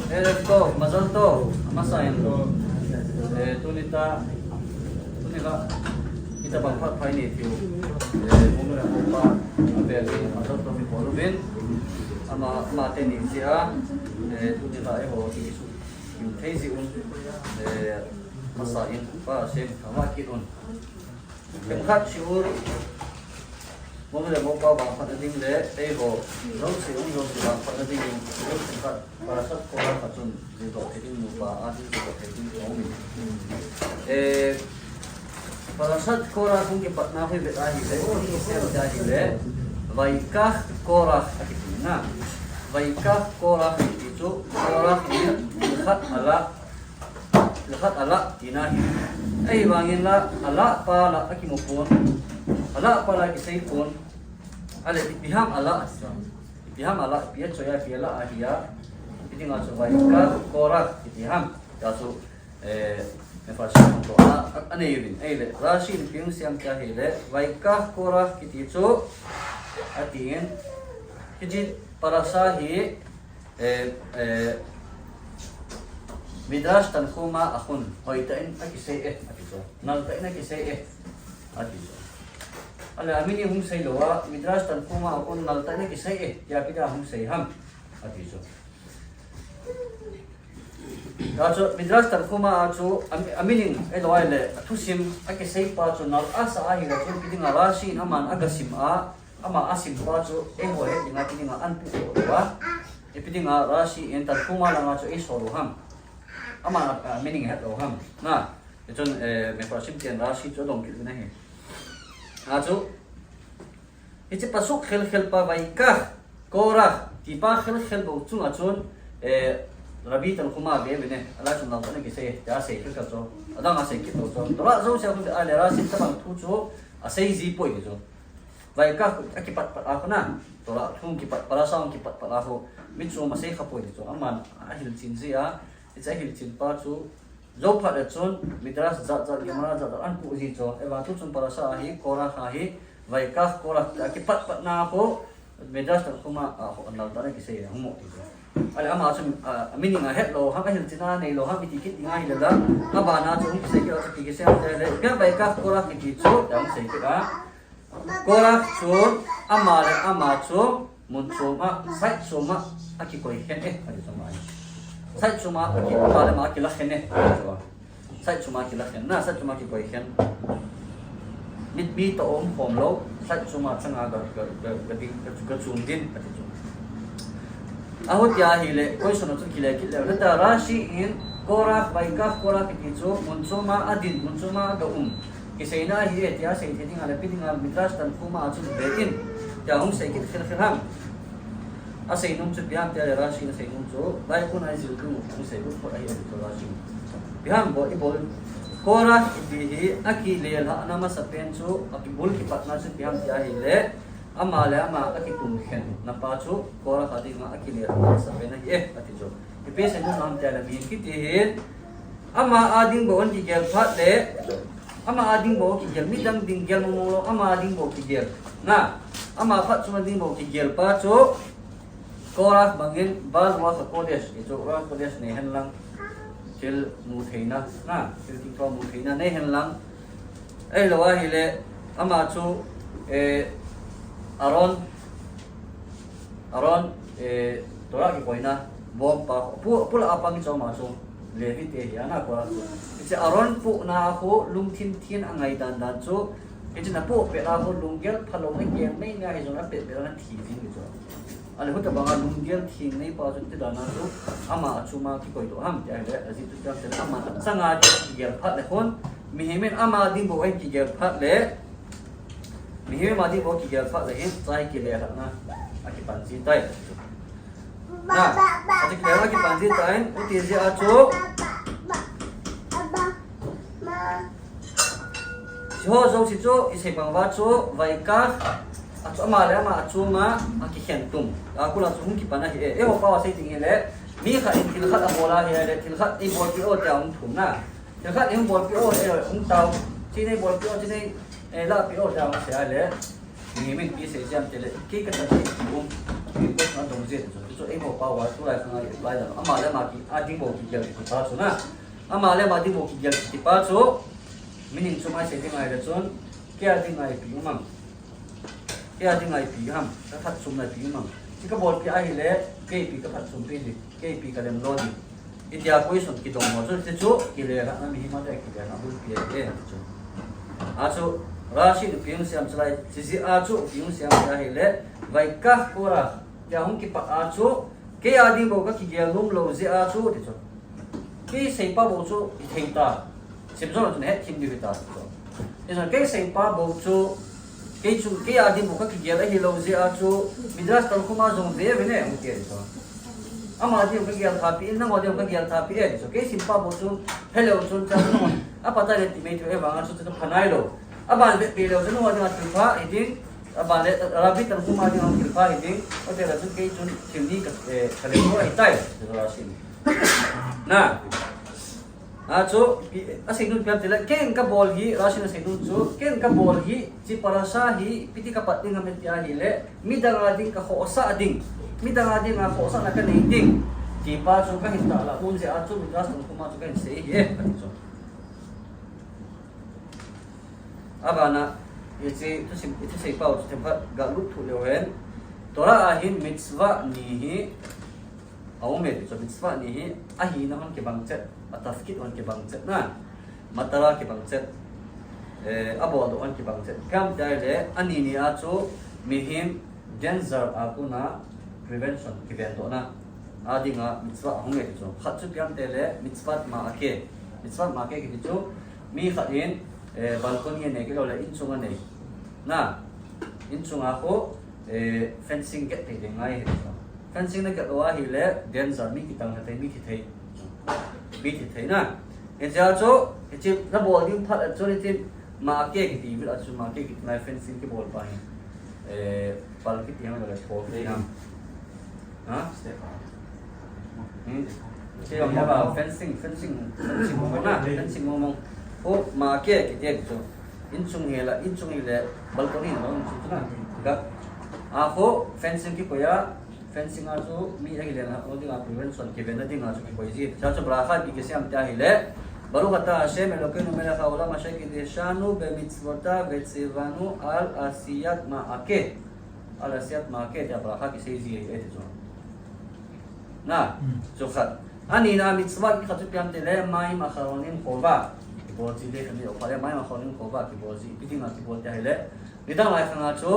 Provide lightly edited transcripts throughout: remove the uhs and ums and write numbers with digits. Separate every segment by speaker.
Speaker 1: Ada to, mazal to, masayan to. Tunita kita bangkat paini tiu. Mungkin aku pak abeli mazal to mi polubin, ama mate ni sia. Tunita ho isu yung tezi masayan pa sem kamakit Kemkat siur mungkin mau kau bangkat nanti le, ho rose bangkat nanti kemkat para sat korang kacun itu jadi lupa asal itu jadi kami. Para sat korang pun kepat nafi betahi le, ini betahi le, baikah korang akitina, baikah korang itu korang ini lekat ala tinahi. Banginlah ala pala aki mupun, ala pala kisay pun, ala ipiham ala ipiham coya piala ahia, ipiham aso baika korak ipiham, kaso nefasya untuk ane yun, rashi ipiham siyang kahile, baika korak kitiso, atingin, hijit para sahi, Midrash Tanhuma akun, hoitain akisay atiso. Naltain akisay atiso. Ala amin yung say lawa, Midrash Tanhuma akun naltain akisay ya pida hum say ham atiso. Aso Midrash Tanhuma aso amin yung lawa le atusim akisay pa aso nal asa ahi aso piding arashi naman agasim ama asim pa aso ho yung ating anpu lawa. Ipiding arashi en Tanhuma lang aso soruham. Ama meaning hat oham na itu mempersim tian rasi itu dong gitu nih ajo itu pasuk khel pa baikah korah tipa khel bau cung acun rabi Tanhuma be bene ala cung dong nih kisah ya sei ke kaco ada ngasih gitu so tora zo siapa tuh ala rasi tabang tuju asai zipo itu baikah akibat aku na tora tung kipat para sang kipat para aku mitsu masih kapo itu aman akhir cinzi ya It's ahil cinta tu, jauh pada cun, Midrash zat gimana zat anpu zico, tu cun para sahi, korah sahi, baikah korah akibat na aku, Midrash Tanhuma aku anal tanah kisah yang humuk itu. Ada ama cun meaning ahet lo, ham ahil cinta nih lo, ham itikit ingai lada, abana cun kisah kita kisah ada, kan baikah korah kicu, yang saya kira, korah cun, ama cun, muncul sait cuma akikoi ada sama ini. Saya cuma kalau mak kilah kene, saya cuma kilah kene, saya cuma kikoi kene. Mit to hom lo, saya cuma cengar gacungin, Ahut ya hile, koi sono tu kilah. Leta rashi in korah baikah korah kicu, muncuma adin, muncuma Kisaina hiye tiya saya ting ada pitingal Midrash Tanhuma acun bein, jahum saya kita khilham. Asay nung cud biham tiada rashi na say nung cud, baik pun ay zilku kung say pun por ay ito rashi. Biham bo ibol korah ibihi aki leel ha nama sa penso akibul kipat na cud biham tiya hile ama aki tumhen na pacu korah kadi ma aki leel ha sa pena ati jo. Ipes ay nung nam tiada bihin kitihin ama ading boon kigel pat le ama ading bo kigel midang dinggel mumulo ama ading bo kigel na ama pat cuma ding bo kigel pacu Korah bangin bal wa kodes itu wa kodes nehen lang til mutheina na til tingko mutheina nehen lang lawa hile ama chu aron tora ki koina bom pa pula apang cho ma chu levi te ya na ko ite aron pu na ho lung thin angai dan chu ite na pu pe na ho lunggel phalong ai gem nei na hi jona pe na thi thi ni chu Alih huta banga lunggel thing nei pa jun te dana tu ama achuma ki koi to ham ja le azi tu ja se ama sanga ki gel phat le khon mihemen ama ding bo ai ki gel phat le mihemen ma ding bo ki gel phat le hin sai ki le na aki panji tai na ati ke aki panji tai uti ji achu jo zo si chu ise bang wa chu vai ka Acu ama le ama acuma aki hentum. Aku langsung kita nak ho pawa saya tinggal le. Mi kha in tilkhat abola he le tilkhat i bol pi o ta thum na. Tilkhat i bol pi o tau. Sini bol pi o sini la pi o ta se ale. Ni min pi se jam tele ki ka ta bos na dong je so e mo pa wa tu lai khang ai lai da ama le ma ki a ding bo ki gel ki pa so na ama le ma ding bo ki gel ki pa so meaning so mai se ding ai da chon kya ding ai pi umang kya ding ai pi ham ta that sum na pi umang chi ka bol ki ai le ke pi ka that sum pi ni ke pi ka lem lo ni India equation ki dong mo so te chu ki le ra na mi ma da ki le na bu pi e chu a chu Rashi du piung siam chlai sisi a chu piung siam ya hele vai ka pura ya hung ki pa a chu ke adi bo ka ki gel lum lo ze a chu ti chu ke sei pa bo chu i thei ta sim zo ne het kim di ta chu esa ke sei pa bo chu ke adi bo ka ki gel hi lo ze a chu midras tar kuma zong de ve ne mu ke chu ama di ka gel tha pi na mo di ka gel tha pi e chu ke sim pa bo chu hello chu cha no a pa ta le ti me chu e wa nga chu chu phanai lo aban be pelo jenu wa nga tilpa iding aban le rabi tan kuma di nga tilpa iding o te la chu ke chun chimni ka khale ko ai tai rasin na a chu a signal pyam tela ken ka bol hi rasin a signal chu ken ka bol hi chi parasa hi piti ka pating amet ya hi le midang ading ka khosa ading midang ading a khosa na ka nei ding ti pa chu ka hinta la un se a chu midras tan kuma chu ka se hi abana itu sei pau tempat galut tu lewen tora ahin mitzvah nihi aumet so mitzvah nihi ahin naman ke bangcet atafkit on ke bangcet na matara ke bangcet abo do on ke bangcet kam dale anini achu mihim danger akuna prevention ke vendo na adinga mitzvah aumet so khatchu piam tele mitzvah ma ke chu mi khatin balcony ne ke lo la inchunga nei na inchunga ko fencing get te ngai fencing na ke wa hi le danger mi ki tang na te mi ki thei na e ja cho e chi na bol ding phat cho ni tin ma ke ki ti vil achu ma ke ki na fencing ke bol pa hi bal ki tiang la ko te na ha step ke lo ba fencing mo na fencing mo o ma ke ki te chu inchung hela balcony no chu na ga a ko fencing ki koya fencing a chu mi a hile na o dinga prevention ke bena dinga chu ki koi ji cha chu braha bi ke siam ta hile baru kata Hashem Elokeinu melech haolam asher kideshanu bemitzvota vetzivanu al asiyat ma'ake ta braha ki sei ji e chu na chu khat ani na mitzvah ki khatu piam tele mai makharonin khova bozi de khani opale mai ma khonin khoba ki bozi pitinga ki bolte hele nidang lai khanga chu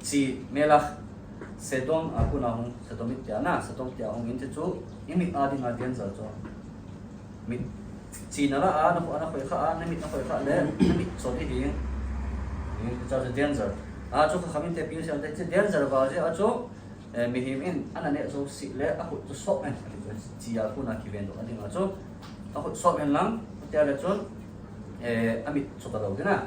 Speaker 1: chi melach sedom akuna hung sedomit ya na sedom tia hung inte chu imi ading adian za chu mi chi na la a na khoi kha a na mi na khoi kha le mi so di hi ni cha cha dian za a chu khamin te pi siam te dian za ba je a chu mi him in anane so si le a khu chu so en chi ya kuna ki vendo ading a chu a khu so en lang tiada chun amit chota lo na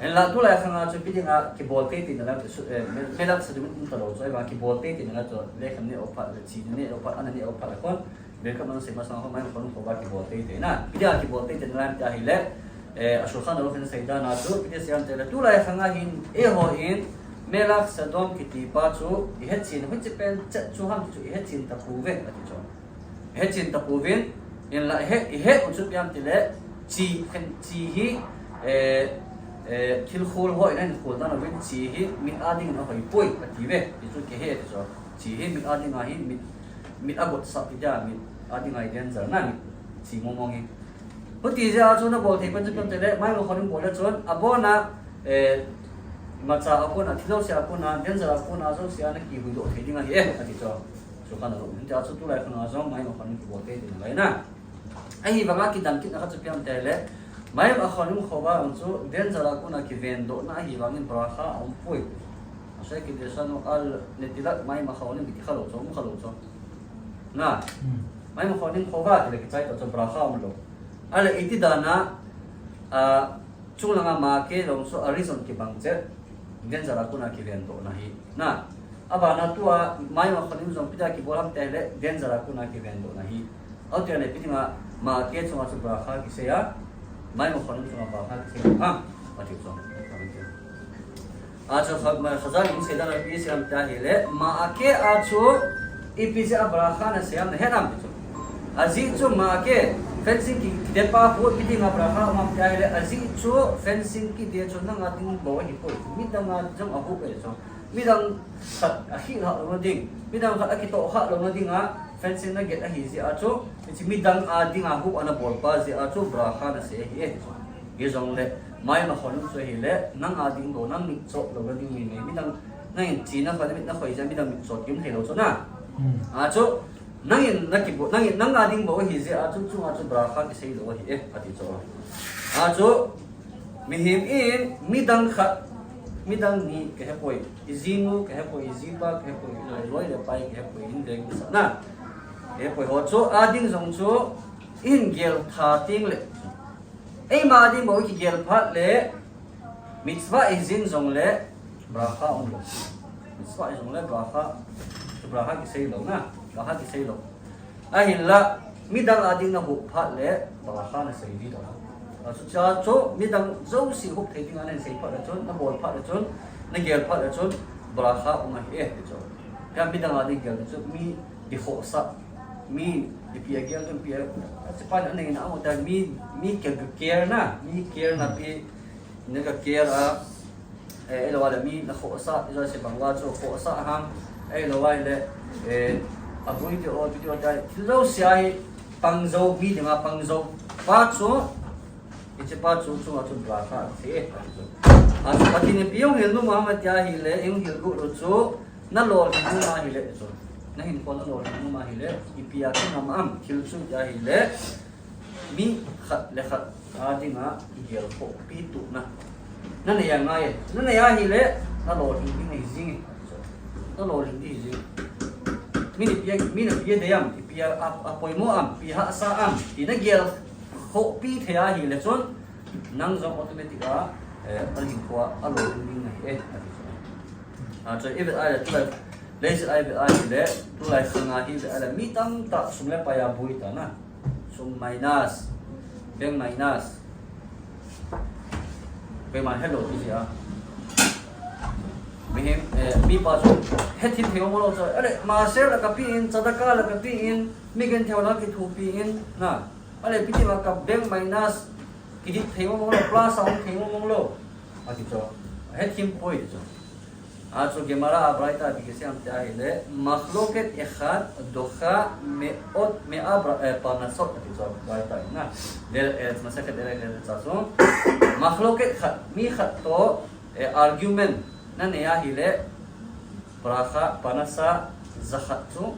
Speaker 1: en la tu la khanga chu pidinga ki bolte tin na melak sa dum ta lo choi ba ki bolte tin na to le khamne opa le chi ne opa anani opa la kon be ka man se ma sang ho mai kon ko ba ki bolte tin na pidia ki bolte tin na ta hile ashul khan ro khin saida na tu pidia siam te la tu la khanga hin ho in melak sa dom ki ti pa chu i het chin hu chi pen chu ham chu i het chin ta pu ve ati chu het chin ta pu vin in la he unsur piam tile chi hi kil khol hoi nan khol dan wen chi hi mi ading na hoi poi ative isu ke he so chi hi mi ading a hi mi agot sa pija mi ading ai den za na mi chi momong hi puti ja chu na bol thei pan chu piam tile mai lo khonim bol chon abona macha apona thilo sia apona den za apona zo sia na ki hu do thei dinga hi ati cho so kana lo ja chu tu lai khana zo mai lo khonim bol thei din lai na ai banga ki dam ki na chu piam tele mai ba khonim khoba chu den zara kuna ki vendo na hi bangin braha om pui asai ki desano al netilat mai ma khonim ki khalo chu na mai ma khonim khoba tele ki chai to braha om lo ala iti dana chulanga ma ke long so arison ki bangche den zara kuna ki vendo na hi na aba na tua mai ma khonim zong pita ki bolam tele den zara kuna ki vendo na hi auto ne pitinga ma ke chunga chu braha ki se ya mai mo khonim chunga braha ki se ha ati chu acho khazal in sedan pi siam ta hele ma ake acho ipisi abrakha na siam na henam tu azi chu ma ke fencing ki depa pu piti nga abrakha ma ta hele azi chu fencing ki de chu na ngating bo hi po midang nga jang ahu pe so midang sat ahi ha lo ding midang khat akito ha lo ding nga fencing na get ahi si acho midang ading ahu ana bol pa si acho brakha na se hi ye jong le mai ma khon so hi le nang ading do nang mi chok lo ding mi mi dang nang chi na pa mi na khoi ja mi dang mi chok kim thelo so na a chu nang in na ki bo nang ading bo hi je a chu chu a chu bra kha ki sei lo hi e ati cho a chu mi him in mi dang kha mi dang ni ke he poi izimu ke he poi izipa ke he poi loi le pai ke he poi in deng sa na e poi ho chu ading jong chu in gel tha ting le ai ma di mo ki gel phat le mitzvah izin zong le bracha on lo mitzvah zong le bracha ki sei lo na bracha ki sei lo a hin la midang ading na hu phat le bracha na sei di do a su cha cho midang zo si hu the ding an sei phat la chon na bol phat la chon na gel phat la chon bracha on hi e cho ka midang ading gel cho mi di ho sa mi di pia gel tu pia cepat ane na mo dan mi ke care na pi ne ka care a lo wala mi na kho sa jo se bangwa cho kho sa ham lo wai le agui ti o video dai lo sai pangzo mi de ma pangzo pa cho iche pa chu chu chu bra ka se a pati ne piong hel no muhammad ya hi le eng hil gu ro chu na lo ni ma hi le cho na hin kon lo ni ma hi le ipia ki nam am thil chu ya hi le mi khat le khat adinga igel ko pi tu na na yang ngai na ya hi le na lo ni ngai jing na lo ni di jing mi ni pia de yam pia apoi mo am pi ha sa am ti na gel ko pi the ya hi le chon nang jong automatic a alin ko a lo ni ngai a cho even ai tu leis ai le tu lai khanga hi le ala mi tam ta sum le pa ya bui ta na sum minus beng minus be man hello ti a me mi pa so het hin theo mo lo so ale ma se la ka pi in sadaka la ka pi in mi gen theo la ki thu pi in na ale pi ti ma ka beng minus ki di theo mo lo plus ang theo mo lo a ti so het hin poi so आजो गेमरा अब्राइता बिकेसे हम त्या hele makhloket echad docha meot me'abra panasot ati अब्राइता ना del masaket ele tsaso makhloket khat mi khat to argument na neya hele bracha panasa zakhat chu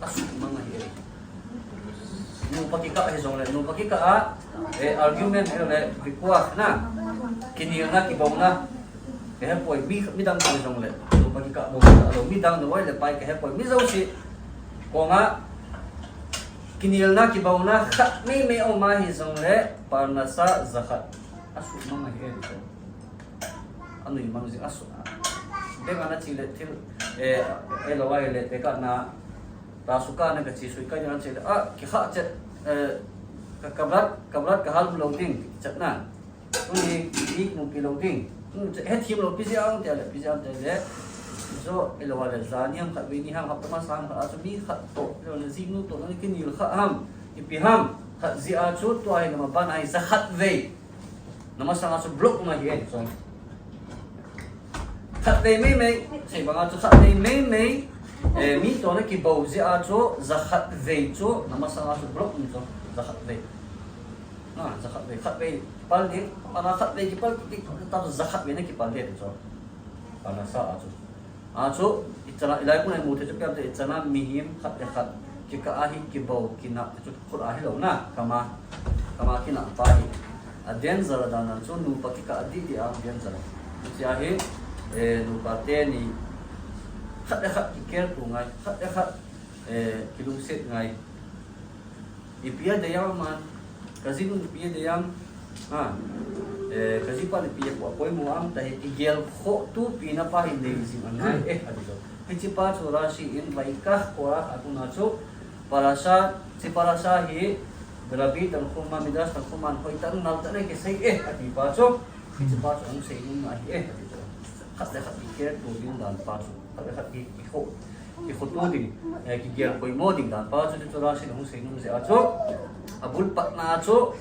Speaker 1: asu mga hele nu pakika he jong le nu pakika argument ele vikwa na kinil na kibong na ke poi mi dang ta jong le to pa ki ka mo lo mi dang no wai le pai ke poi mi zo si ko nga kinil na ki bauna khat mi me o ma hi jong le parnasa zakhat asu ma ma he to anu mang ji asu de ga na chi le thil lo wai le te ka na ta su ka na ka chi su ka na chi le ki kha che ka kabrat ka hal lo ding chat na ni ki mu ki lo ding hết team lo pizza ang tele so elo wala zaniam khat we ni ham hap ma sang khat mi khat to lo na zinu to na kin il khat ham ipi ham khat zi a chu to ai na ban ai za khat ve na ma sang a chu block ma hi so khat ve me sei ba chu khat ve me mi to na ki bo zi a chu za khat ve chu na ma sang a chu block ni so za khat ve na za khat ve pal ni ana khat ve ki pal ta zakhat ve na ki pal de so ana sa achu itana ilai kun ai mu the chapya te itana mihim khat le khat ki ka ahi ki bo ki na chu khur ahi lo na kama ki na pa hi aden zara dana chu nu pa ki ka adi di a den zara chi ahi nu pa te ni khat le khat ki ker tu ngai khat le khat ki lu set ngai ipia de yam man kazinu ipia de yam kasi pa ni piya ko apoy mo am dahil igel kho tu pina pa hindi sim anay adito hindi pa so rashi in baikah kora ako na so para sa hi grabe tan kuma midas tan kuma hoy tan nalta na kisay ati pa so hindi pa so ang say nun na adito khát để khát đi kia tu din dan pa chu khát để khát đi khổ tu din cái kia coi mô din dan pa chu cho ra xin hung sei nung se a chu abul pat na chu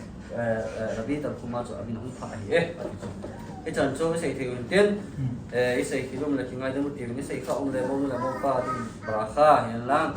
Speaker 1: rabi tar kuma chu amin hung pha hi cái trận cho cái thì tiên cái thì lúc là khi ngay đến một tiếng cái khẩu le bông pa đi bà kha hiện lang